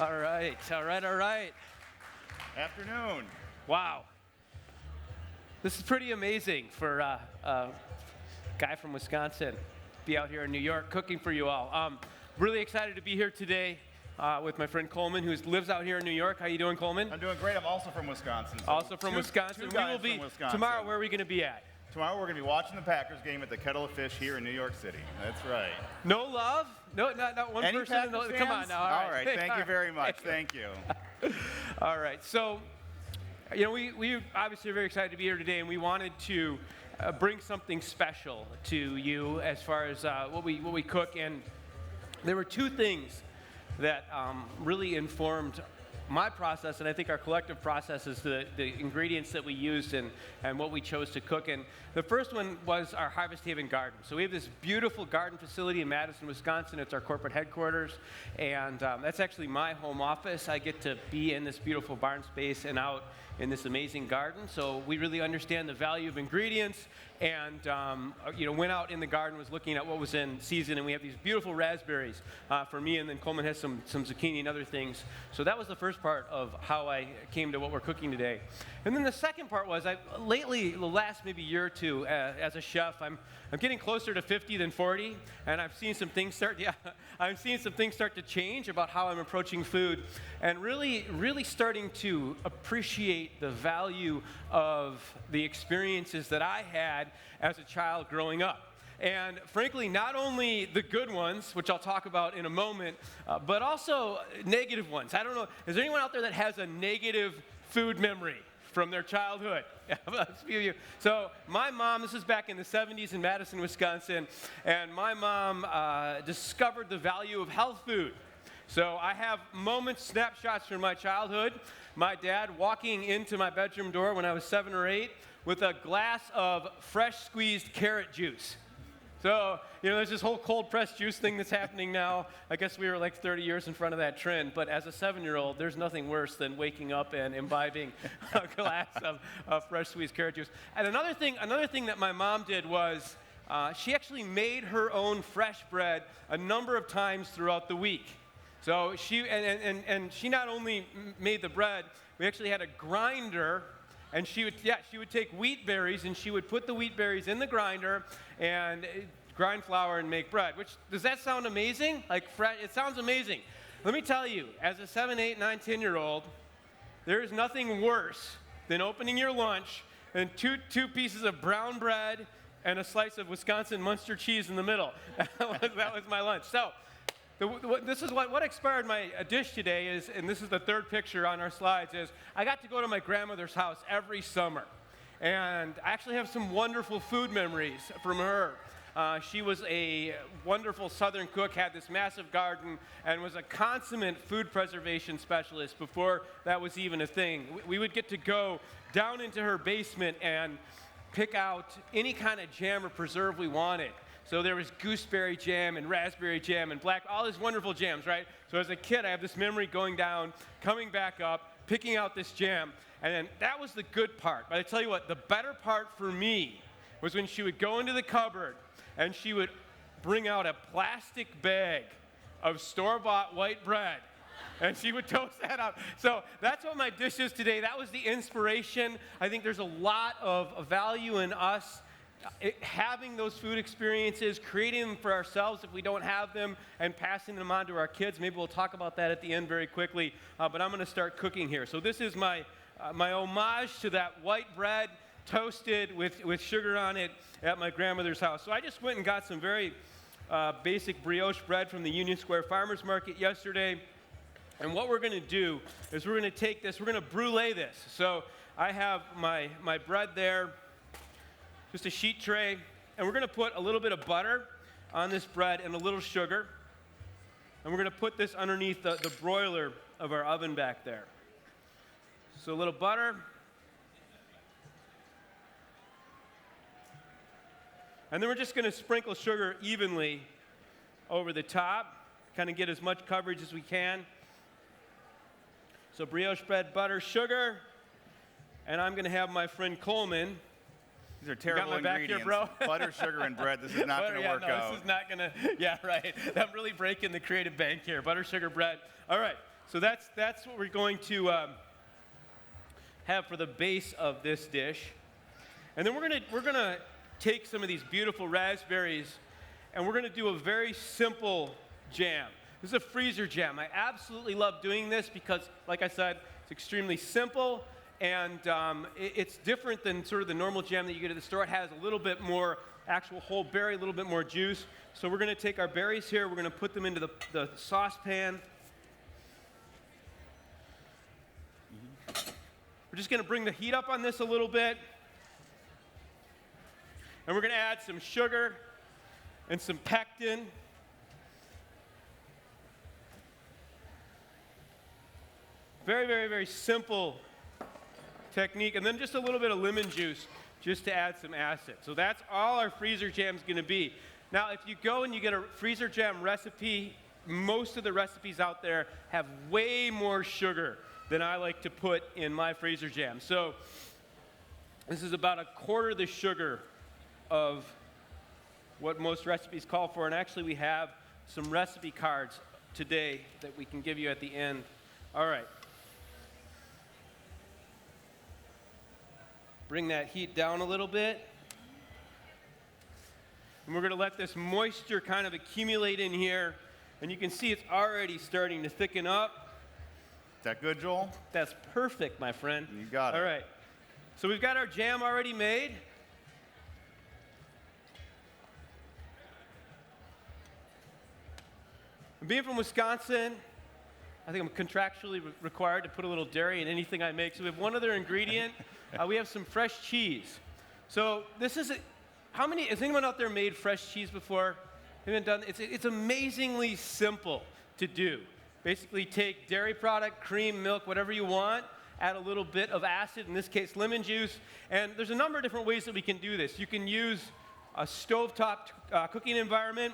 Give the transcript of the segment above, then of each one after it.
All right, all right, all right. Afternoon. Wow. This is pretty amazing for a guy from Wisconsin be out here in New York cooking for you all. Really excited to be here today with my friend Coleman, who lives out here in New York. How you doing, Coleman? I'm doing great. I'm also from Wisconsin. So Also from Wisconsin. We will be tomorrow. Where are we going to be at? Tomorrow we're going to be watching the Packers game at the Kettle of Fish here in New York City. That's right. No love? No, not one Any person? Packers fans? Come on now. All right. Thank you very much. Thank you. All right. So, we obviously are very excited to be here today, and we wanted to bring something special to you as far as what we cook. And there were two things that really informed my process, and I think our collective process, is the ingredients that we used and what we chose to cook. And the first one was our Harvest Haven garden. So we have this beautiful garden facility in Madison, Wisconsin. It's our corporate headquarters, and that's actually my home office. I get to be in this beautiful barn space and out in this amazing garden. So we really understand the value of ingredients, and went out in the garden, was looking at what was in season, and we have these beautiful raspberries for me, and then Coleman has some zucchini and other things. So that was the first part of how I came to what we're cooking today. And then the second part was, lately, the last maybe year or two, as a chef, I'm getting closer to 50 than 40, and I've seen some things start to change about how I'm approaching food, and really starting to appreciate the value of the experiences that I had as a child growing up. And frankly, not only the good ones, which I'll talk about in a moment, but also negative ones. I don't know, is there anyone out there that has a negative food memory from their childhood? A few of you. So my mom, this is back in the 70s in Madison, Wisconsin, and my mom discovered the value of health food. So I have snapshots from my childhood. My dad walking into my bedroom door when I was 7 or 8 with a glass of fresh squeezed carrot juice. So, there's this whole cold pressed juice thing that's happening now. I guess we were like 30 years in front of that trend, but as a 7-year-old, there's nothing worse than waking up and imbibing a glass of fresh squeezed carrot juice. And another thing that my mom did was she actually made her own fresh bread a number of times throughout the week. So she not only made the bread, we actually had a grinder. And she would take wheat berries, and she would put the wheat berries in the grinder and grind flour and make bread. Does that sound amazing? It sounds amazing. Let me tell you, as a 7, 8, 9, 10-year-old, there is nothing worse than opening your lunch and two pieces of brown bread and a slice of Wisconsin Munster cheese in the middle. That was my lunch. So this is what inspired my dish today is, and this is the third picture on our slides, is I got to go to my grandmother's house every summer. And I actually have some wonderful food memories from her. She was a wonderful Southern cook, had this massive garden, and was a consummate food preservation specialist before that was even a thing. We would get to go down into her basement and pick out any kind of jam or preserve we wanted. So there was gooseberry jam and raspberry jam and all these wonderful jams, right? So as a kid, I have this memory going down, coming back up, picking out this jam, and then that was the good part. But I tell you what, the better part for me was when she would go into the cupboard and she would bring out a plastic bag of store-bought white bread, and she would toast that up. So that's what my dish is today. That was the inspiration. I think there's a lot of value in us having those food experiences, creating them for ourselves if we don't have them, and passing them on to our kids. Maybe we'll talk about that at the end very quickly, but I'm going to start cooking here. So this is my homage to that white bread toasted with sugar on it at my grandmother's house. So I just went and got some very basic brioche bread from the Union Square Farmers Market yesterday. And what we're going to do is we're going to take this, we're going to brulee this. So I have my bread there, just a sheet tray, and we're going to put a little bit of butter on this bread and a little sugar. And we're going to put this underneath the broiler of our oven back there. So a little butter. And then we're just going to sprinkle sugar evenly over the top, kind of get as much coverage as we can. So brioche bread, butter, sugar, and I'm going to have my friend Coleman. These are terrible ingredients. Here, bro. Butter, sugar, and bread. This is not going to work out. This is not going to, yeah, right. I'm really breaking the creative bank here. Butter, sugar, bread. All right. So that's what we're going to have for the base of this dish. And then we're gonna take some of these beautiful raspberries and we're gonna do a very simple jam. This is a freezer jam. I absolutely love doing this because, like I said, it's extremely simple and it's different than sort of the normal jam that you get at the store. It has a little bit more actual whole berry, a little bit more juice. So we're gonna take our berries here, we're gonna put them into the saucepan. We're just gonna bring the heat up on this a little bit. And we're gonna add some sugar and some pectin. Very, very, very simple technique. And then just a little bit of lemon juice just to add some acid. So that's all our freezer jam's gonna be. Now, if you go and you get a freezer jam recipe, most of the recipes out there have way more sugar than I like to put in my freezer jam. So this is about a quarter the sugar of what most recipes call for. And actually we have some recipe cards today that we can give you at the end. All right. Bring that heat down a little bit. And we're gonna let this moisture kind of accumulate in here. And you can see it's already starting to thicken up. Is that good, Joel? That's perfect, my friend. You got it. All right. So we've got our jam already made. Being from Wisconsin, I think I'm contractually required to put a little dairy in anything I make. So we have one other ingredient. We have some fresh cheese. So this is has anyone out there made fresh cheese before? Haven't done? It's amazingly simple to do. Basically take dairy product, cream, milk, whatever you want, add a little bit of acid, in this case lemon juice, and there's a number of different ways that we can do this. You can use a stovetop cooking environment,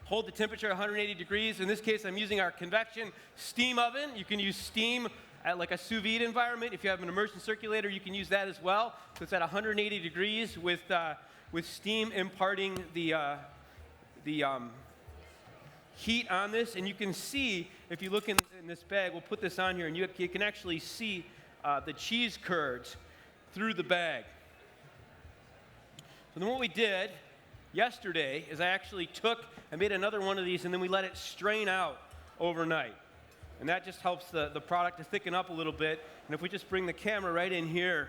hold the temperature at 180 degrees. In this case, I'm using our convection steam oven. You can use steam at like a sous vide environment. If you have an immersion circulator, you can use that as well. So it's at 180 degrees with steam imparting the heat on this, and you can see, if you look in this bag, we'll put this on here, and you can actually see the cheese curds through the bag. So then what we did yesterday is I actually made another one of these, and then we let it strain out overnight. And that just helps the product to thicken up a little bit. And if we just bring the camera right in here,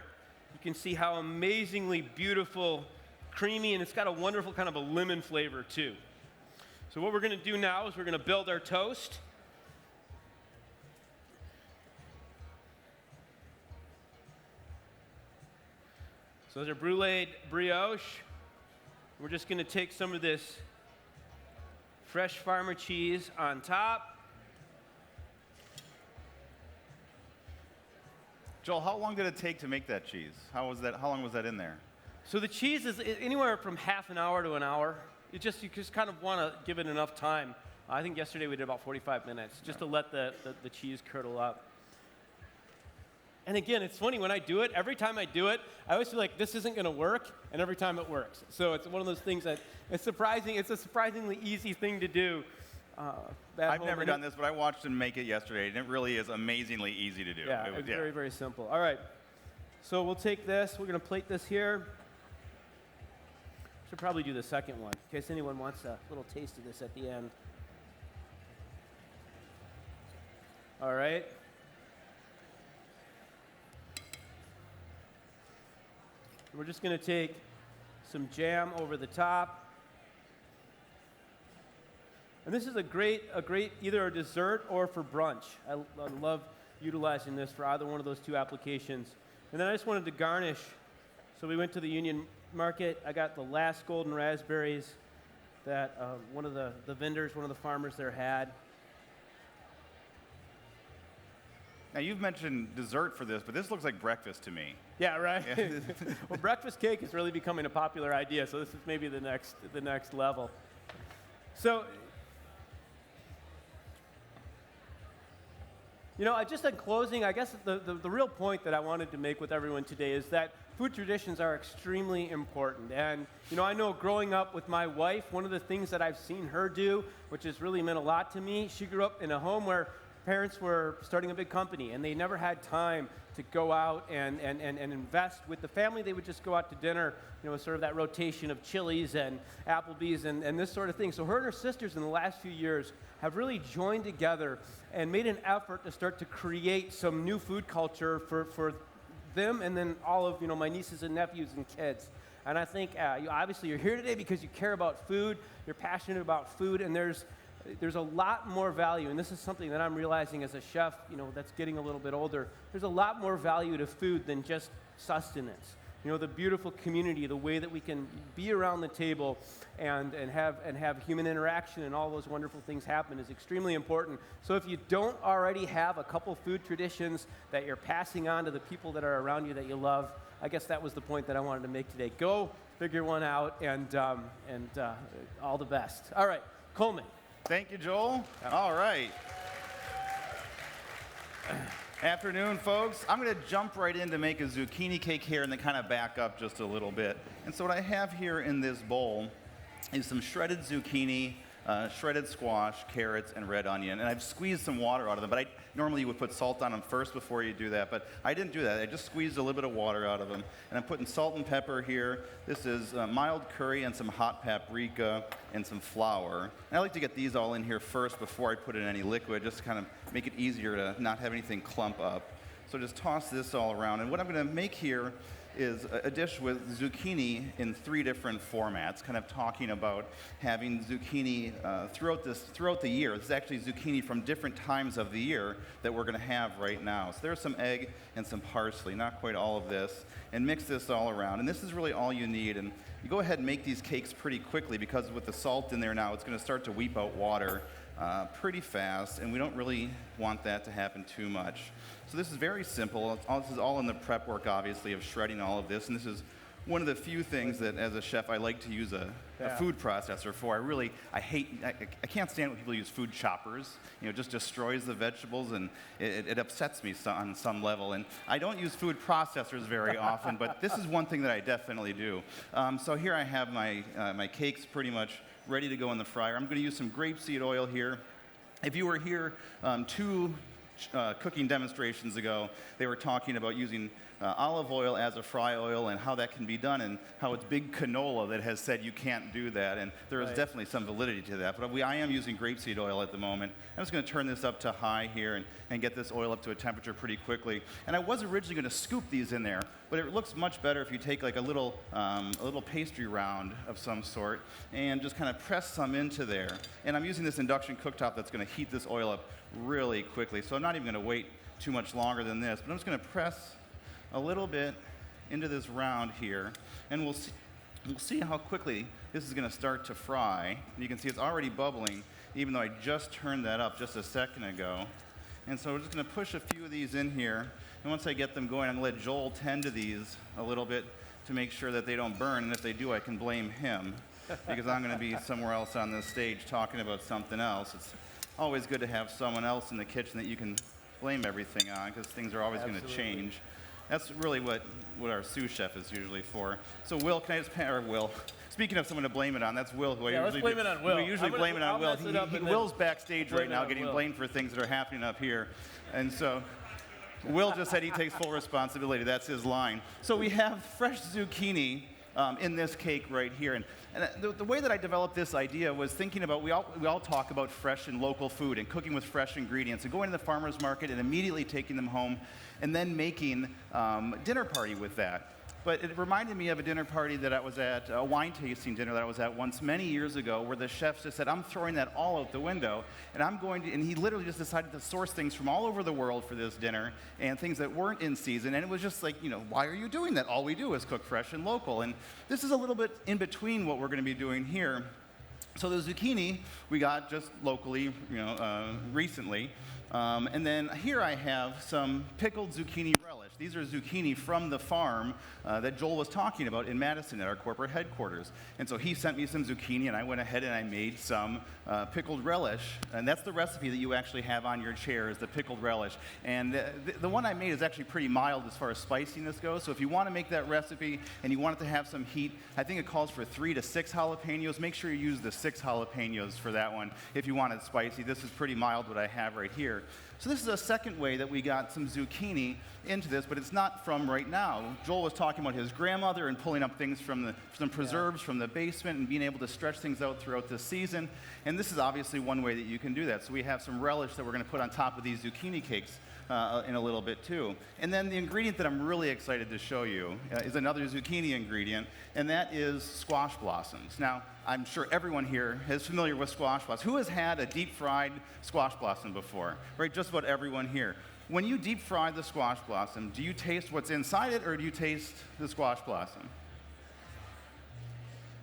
you can see how amazingly beautiful, creamy, and it's got a wonderful kind of a lemon flavor too. So what we're going to do now is we're going to build our toast. So those are brulee brioche. We're just going to take some of this fresh farmer cheese on top. Joel, how long did it take to make that cheese? How long was that in there? So the cheese is anywhere from half an hour to an hour. You just kind of want to give it enough time. I think yesterday we did about 45 minutes just to let the cheese curdle up. And again, it's funny when I do it, every time I do it, I always feel like this isn't going to work, and every time it works. So it's one of those things that it's a surprisingly easy thing to do. I've never done this, but I watched him make it yesterday, and it really is amazingly easy to do. Yeah, it's very, very simple. All right, so we'll take this. We're going to plate this here. Should probably do the second one in case anyone wants a little taste of this at the end. All right. We're just going to take some jam over the top. And this is a great either a dessert or for brunch. I love utilizing this for either one of those two applications. And then I just wanted to garnish. So we went to the Union Market. I got the last golden raspberries that one of the vendors, one of the farmers there had. Now, you've mentioned dessert for this, but this looks like breakfast to me. Yeah, right? Yeah. Well, breakfast cake is really becoming a popular idea, so this is maybe the next level. So, just in closing, I guess the real point that I wanted to make with everyone today is that food traditions are extremely important. And, I know growing up with my wife, one of the things that I've seen her do, which has really meant a lot to me, she grew up in a home where parents were starting a big company, and they never had time to go out and invest with the family. They would just go out to dinner, sort of that rotation of Chili's and Applebee's and this sort of thing. So her and her sisters in the last few years have really joined together and made an effort to start to create some new food culture for them and then all of my nieces and nephews and kids. And I think obviously you're here today because you care about food, you're passionate about food, and there's a lot more value, and this is something that I'm realizing as a chef, that's getting a little bit older. There's a lot more value to food than just sustenance. The beautiful community, the way that we can be around the table and have human interaction and all those wonderful things happen is extremely important. So if you don't already have a couple food traditions that you're passing on to the people that are around you that you love, I guess that was the point that I wanted to make today. Go figure one out, and all the best. All right, Coleman. Thank you, Joel. All right. Afternoon, folks. I'm going to jump right in to make a zucchini cake here and then kind of back up just a little bit. And so what I have here in this bowl is some shredded zucchini, shredded squash, carrots, and red onion. And I've squeezed some water out of them, but normally you would put salt on them first before you do that, but I didn't do that. I just squeezed a little bit of water out of them. And I'm putting salt and pepper here. This is mild curry and some hot paprika and some flour. And I like to get these all in here first before I put in any liquid, just to kind of make it easier to not have anything clump up. So just toss this all around. And what I'm going to make here is a dish with zucchini in 3 different formats, kind of talking about having zucchini throughout the year. This is actually zucchini from different times of the year that we're going to have right now. So there's some egg and some parsley, not quite all of this, and mix this all around. And this is really all you need. And you go ahead and make these cakes pretty quickly because with the salt in there now, it's going to start to weep out water pretty fast, and we don't really want that to happen too much. So this is very simple. This is all in the prep work, obviously, of shredding all of this, and this is one of the few things that, as a chef, I like to use a food processor for. I can't stand when people use food choppers. It just destroys the vegetables, and it upsets me on some level. And I don't use food processors very often, but this is one thing that I definitely do. So here I have my cakes pretty much ready to go in the fryer. I'm going to use some grapeseed oil here. If you were here 2 cooking demonstrations ago, they were talking about using olive oil as a fry oil and how that can be done, and how it's big canola that has said you can't do that, and there is definitely some validity to that. But I am using grapeseed oil at the moment. I'm just going to turn this up to high here and get this oil up to a temperature pretty quickly. And I was originally going to scoop these in there, but it looks much better if you take like a little pastry round of some sort and just kind of press some into there. And I'm using this induction cooktop that's going to heat this oil up really quickly, so I'm not even going to wait too much longer than this, but I'm just going to press a little bit into this round here, and we'll see how quickly this is going to start to fry. And you can see it's already bubbling, even though I just turned that up just a second ago. And so we're just going to push a few of these in here, and once I get them going, I'm going to let Joel tend to these a little bit to make sure that they don't burn, and if they do, I can blame him, because I'm going to be somewhere else on this stage talking about something else. It's always good to have someone else in the kitchen that you can blame everything on, because things are always going to change. That's really what our sous chef is usually for. So Will, can I just Will? Speaking of someone to blame it on, that's Will, who I usually blame it on Will. We usually blame it on Will. Will's backstage right now getting blamed for things that are happening up here. And so Will just said he takes full responsibility. That's his line. So we have fresh zucchini in this cake right here. And the way that I developed this idea was thinking about, we all talk about fresh and local food and cooking with fresh ingredients and going to the farmer's market and immediately taking them home and then making dinner party with that. But it reminded me of a dinner party that I was at, a wine tasting dinner that I was at once many years ago, where the chef just said, I'm throwing that all out the window, and and he literally just decided to source things from all over the world for this dinner, and things that weren't in season, and it was just like, why are you doing that? All we do is cook fresh and local, and this is a little bit in between what we're going to be doing here. So the zucchini we got just locally, recently, and then here I have some pickled zucchini relish. These are zucchini from the farm that Joel was talking about in Madison at our corporate headquarters. And so he sent me some zucchini, and I went ahead and I made some pickled relish. And that's the recipe that you actually have on your chair, is the pickled relish. And the one I made is actually pretty mild as far as spiciness goes. So if you want to make that recipe and you want it to have some heat, I think it calls for 3 to 6 jalapenos. Make sure you use the 6 jalapenos for that one if you want it spicy. This is pretty mild, what I have right here. So this is a second way that we got some zucchini into this, but it's not from right now. Joel was talking about his grandmother and pulling up things from some preserves from the basement and being able to stretch things out throughout the season. And this is obviously one way that you can do that. So we have some relish that we're going to put on top of these zucchini cakes in a little bit too. And then the ingredient that I'm really excited to show you is another zucchini ingredient, and that is squash blossoms. Now, I'm sure everyone here is familiar with squash blossoms. Who has had a deep-fried squash blossom before? Right, just about everyone here. When you deep fry the squash blossom, do you taste what's inside it, or do you taste the squash blossom?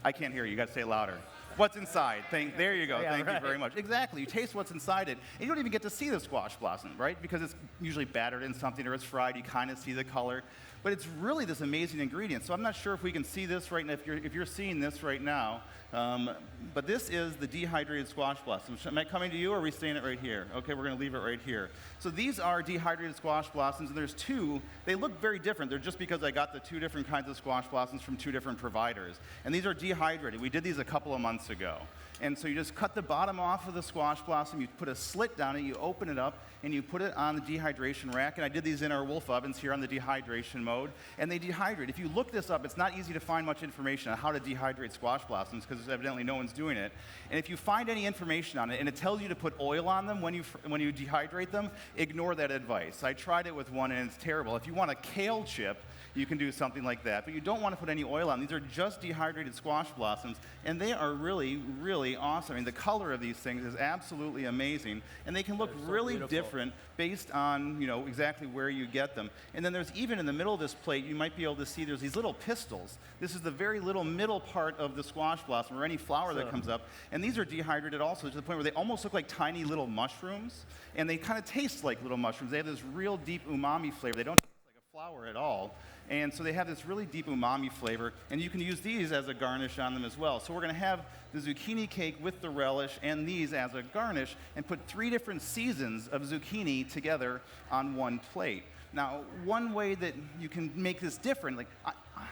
I can't hear you. You got to say it louder. What's inside? There you go. Yeah, Thank you very much. Exactly. You taste what's inside it, and you don't even get to see the squash blossom, right? Because it's usually battered in something or it's fried. You kind of see the color. But it's really this amazing ingredient. So I'm not sure if we can see this right now, if you're seeing this right now. But this is the dehydrated squash blossom. Am I coming to you, or are we staying it right here? Okay, we're going to leave it right here. So these are dehydrated squash blossoms, and there's 2. They look very different. They're just because I got the 2 different kinds of squash blossoms from 2 different providers. And these are dehydrated. We did these a couple of months ago. And so you just cut the bottom off of the squash blossom, you put a slit down it, you open it up, and you put it on the dehydration rack. And I did these in our Wolf ovens here on the dehydration mode, and they dehydrate. If you look this up, it's not easy to find much information on how to dehydrate squash blossoms, because evidently no one's doing it. And if you find any information on it, and it tells you to put oil on them when you dehydrate them, ignore that advice. I tried it with one, and it's terrible. If you want a kale chip, you can do something like that. But you don't want to put any oil on. These are just dehydrated squash blossoms, and they are really, really awesome. I mean, the color of these things is absolutely amazing, and they can look really different based on, exactly where you get them. And then there's even in the middle of this plate, you might be able to see there's these little pistils. This is the very little middle part of the squash blossom, or any flower that comes up. And these are dehydrated also to the point where they almost look like tiny little mushrooms, and they kind of taste like little mushrooms. They have this real deep umami flavor. They don't taste like a flower at all. And so they have this really deep umami flavor, and you can use these as a garnish on them as well. So we're going to have the zucchini cake with the relish and these as a garnish, and put 3 different seasons of zucchini together on one plate. Now, one way that you can make this different,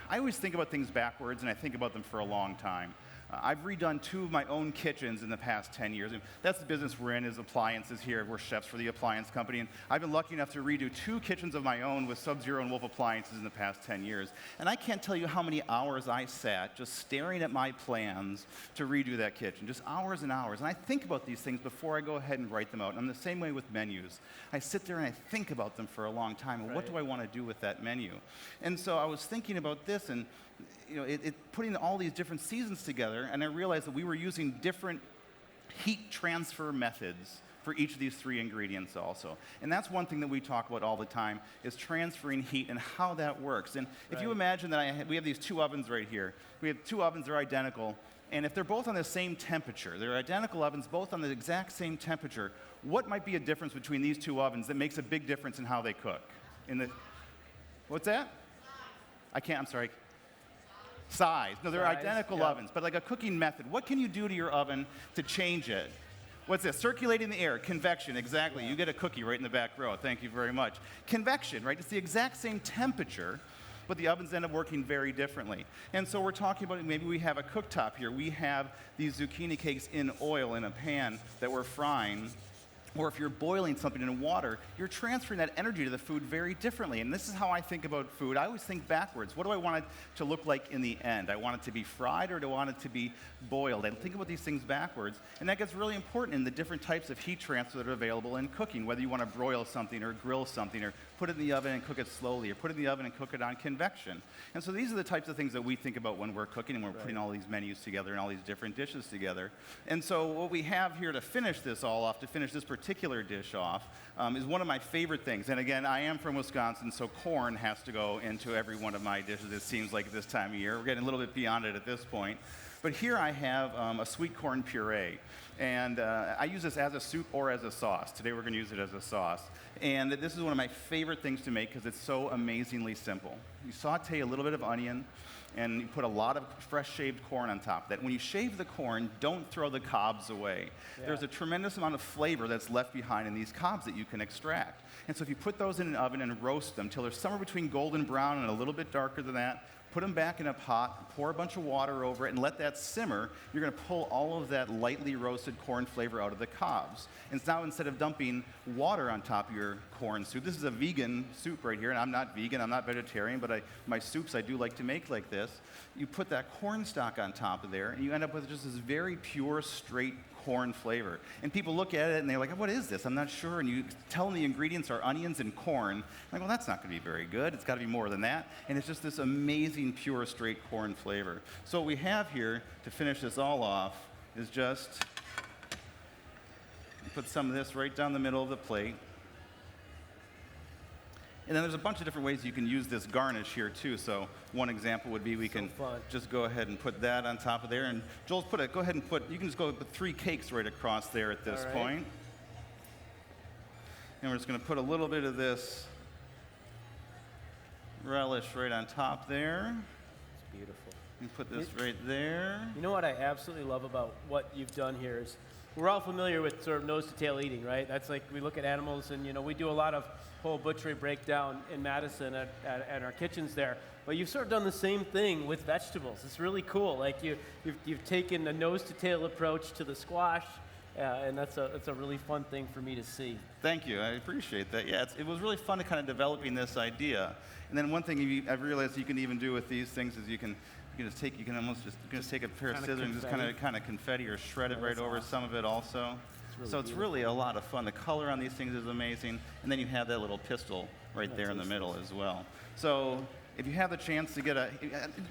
I always think about things backwards, and I think about them for a long time. I've redone 2 of my own kitchens in the past 10 years. And that's the business we're in, is appliances here. We're chefs for the appliance company. And I've been lucky enough to redo 2 kitchens of my own with Sub-Zero and Wolf appliances in the past 10 years. And I can't tell you how many hours I sat just staring at my plans to redo that kitchen, just hours and hours. And I think about these things before I go ahead and write them out. And I'm the same way with menus. I sit there and I think about them for a long time. And what do I want to do with that menu? And so I was thinking about this, and putting all these different seasons together, and I realized that we were using different heat transfer methods for each of these 3 ingredients also. And that's one thing that we talk about all the time, is transferring heat and how that works. And if you imagine that we have these 2 ovens right here. We have 2 ovens, they're identical, and if they're both on the same temperature, they're identical ovens, both on the exact same temperature, what might be a difference between these 2 ovens that makes a big difference in how they cook? What's that? I'm sorry. Size. No, they're identical ovens, but like a cooking method. What can you do to your oven to change it? What's this? Circulating the air. Convection, exactly. You get a cookie right in the back row. Thank you very much. Convection, right? It's the exact same temperature, but the ovens end up working very differently. And so we're talking about, maybe we have a cooktop here. We have these zucchini cakes in oil in a pan that we're frying. Or if you're boiling something in water, you're transferring that energy to the food very differently. And this is how I think about food. I always think backwards. What do I want it to look like in the end? I want it to be fried, or do I want it to be boiled? I think about these things backwards. And that gets really important in the different types of heat transfer that are available in cooking, whether you want to broil something or grill something, or put it in the oven and cook it slowly, or put it in the oven and cook it on convection. And so these are the types of things that we think about when we're cooking and we're putting all these menus together and all these different dishes together. And so what we have here to finish this all off, to finish this particular dish off, is one of my favorite things. And again, I am from Wisconsin, so corn has to go into every one of my dishes, it seems like, at this time of year. We're getting a little bit beyond it at this point. But here I have a sweet corn puree. And I use this as a soup or as a sauce. Today we're going to use it as a sauce. And this is one of my favorite things to make because it's so amazingly simple. You saute a little bit of onion, and you put a lot of fresh shaved corn on top of that. When you shave the corn, don't throw the cobs away. Yeah. There's a tremendous amount of flavor that's left behind in these cobs that you can extract. And so if you put those in an oven and roast them till they're somewhere between golden brown and a little bit darker than that, put them back in a pot, pour a bunch of water over it, and let that simmer. You're going to pull all of that lightly roasted corn flavor out of the cobs. And now instead of dumping water on top of your corn soup, this is a vegan soup right here, and I'm not vegan, I'm not vegetarian, but my soups I do like to make like this. You put that corn stock on top of there, and you end up with just this very pure, straight corn flavor. And people look at it and they're like, what is this? I'm not sure. And you tell them the ingredients are onions and corn. I'm like, well, that's not going to be very good. It's got to be more than that. And it's just this amazing, pure, straight corn flavor. So what we have here to finish this all off is just put some of this right down the middle of the plate. And then there's a bunch of different ways you can use this garnish here too. So one example would be we can just go ahead and put that on top of there. And Joel's go ahead and you can just go with 3 cakes right across there at this point. And we're just going to put a little bit of this relish right on top there. It's beautiful. And put this right there. You know what I absolutely love about what you've done here is we're all familiar with sort of nose-to-tail eating, right? That's like we look at animals, and we do a lot of whole butchery breakdown in Madison at our kitchens there. But you've sort of done the same thing with vegetables. It's really cool. Like you've taken a nose-to-tail approach to the squash, and that's a really fun thing for me to see. Thank you. I appreciate that. Yeah, it was really fun to kind of developing this idea. And then one thing I've realized you can even do with these things is you can just take a pair of scissors and just kind of confetti or shred it right over some of it also. It's really a lot of fun. The color on these things is amazing. And then you have that little pistol right there in the middle as well. So if you have the chance to get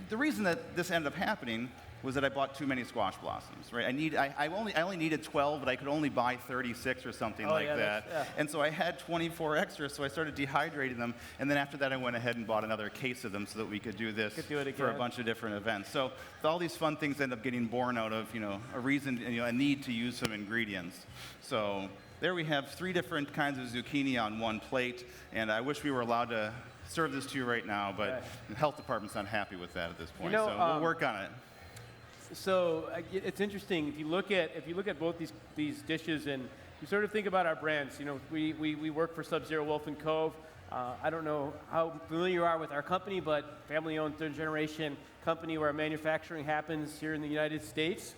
the reason that this ended up happening was that I bought too many squash blossoms, right? I only needed 12, but I could only buy 36 or something like that. Yeah. And so I had 24 extra, so I started dehydrating them. And then after that, I went ahead and bought another case of them so that we could do this for a bunch of different events. So all these fun things end up getting born out of, a reason, a need to use some ingredients. So there we have 3 different kinds of zucchini on one plate. And I wish we were allowed to serve this to you right now, but the health department's not happy with that at this point. So we'll work on it. So it's interesting if you look at both these dishes and you sort of think about our brands. We work for Sub-Zero Wolf and Cove. I don't know how familiar you are with our company, but family-owned, third-generation company where manufacturing happens here in the United States.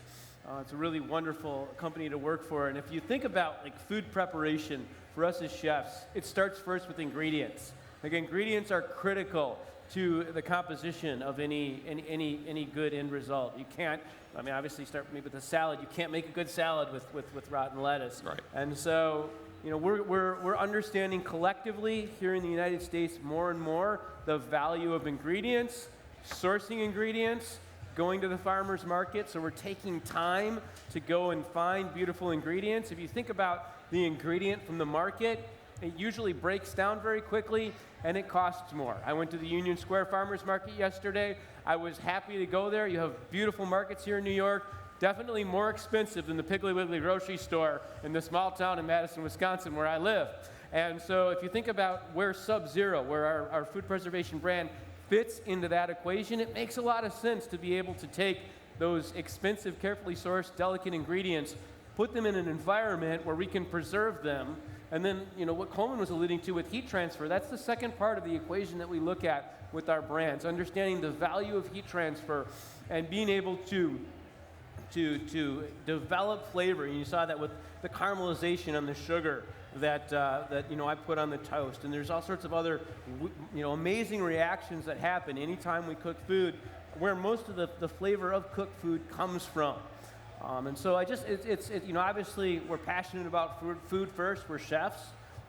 It's a really wonderful company to work for. And if you think about like food preparation for us as chefs, it starts first with ingredients. Like ingredients are critical to the composition of any good end result. You can't, obviously start maybe with a salad. You can't make a good salad with rotten lettuce. Right. And so, we're understanding collectively here in the United States more and more the value of ingredients, sourcing ingredients, going to the farmer's market. So we're taking time to go and find beautiful ingredients. If you think about the ingredient from the market, it usually breaks down very quickly, and it costs more. I went to the Union Square Farmers Market yesterday. I was happy to go there. You have beautiful markets here in New York, definitely more expensive than the Piggly Wiggly grocery store in the small town in Madison, Wisconsin, where I live. And so if you think about where Sub-Zero, where our food preservation brand fits into that equation, it makes a lot of sense to be able to take those expensive, carefully sourced, delicate ingredients, put them in an environment where we can preserve them. And then, what Coleman was alluding to with heat transfer, that's the second part of the equation that we look at with our brands, understanding the value of heat transfer and being able to develop flavor. And you saw that with the caramelization on the sugar that I put on the toast. And there's all sorts of other amazing reactions that happen anytime we cook food, where most of the flavor of cooked food comes from. And so obviously we're passionate about food first. We're chefs,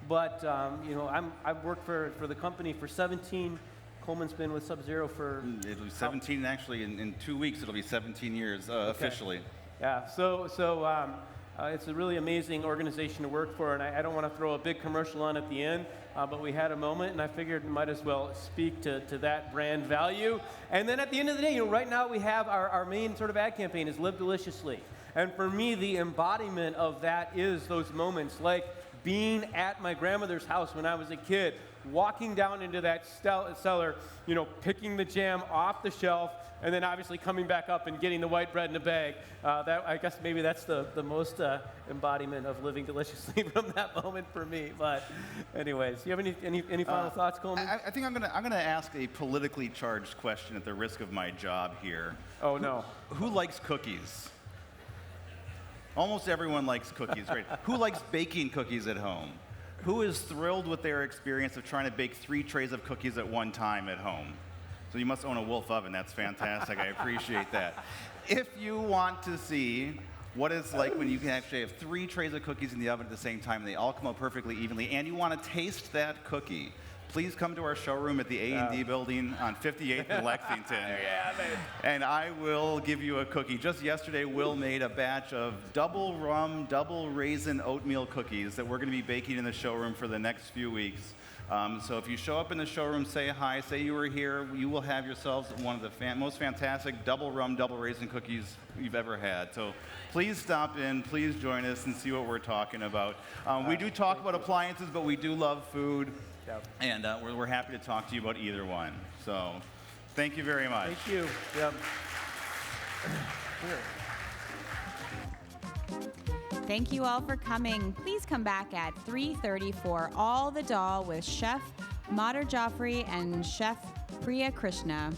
but I've worked for the company for 17. Coleman's been with Sub-Zero for. It'll be 17 actually. In 2 weeks, it'll be 17 years officially. Yeah. It's a really amazing organization to work for, and I don't want to throw a big commercial on at the end, but we had a moment, and I figured we might as well speak to that brand value. And then at the end of the day, right now we have our main sort of ad campaign is Live Deliciously. And for me, the embodiment of that is those moments like being at my grandmother's house when I was a kid, walking down into that cellar, picking the jam off the shelf, and then obviously coming back up and getting the white bread in a bag. I guess maybe that's the most embodiment of living deliciously from that moment for me. But anyways, do you have any final thoughts, Coleman? I think I'm gonna ask a politically charged question at the risk of my job here. Oh, no. Who likes cookies? Almost everyone likes cookies, right? Who likes baking cookies at home? Who is thrilled with their experience of trying to bake 3 trays of cookies at one time at home? So you must own a Wolf oven. That's fantastic. I appreciate that. If you want to see what it's like when you can actually have 3 trays of cookies in the oven at the same time, and they all come out perfectly evenly, and you want to taste that cookie, please come to our showroom at the A&D building on 58th in Lexington. Yeah, baby. And I will give you a cookie. Just yesterday, Will made a batch of double rum, double raisin oatmeal cookies that we're going to be baking in the showroom for the next few weeks. So if you show up in the showroom, say hi, say you were here, you will have yourselves one of the most fantastic double rum, double raisin cookies you've ever had. So please stop in, please join us and see what we're talking about. We do talk about appliances, but we do love food. Yep. And we're happy to talk to you about either one. So thank you very much. Thank you. Yep. Thank you all for coming. Please come back at 3:30 for All the Doll with Chef Madhur Jaffrey and Chef Priya Krishna.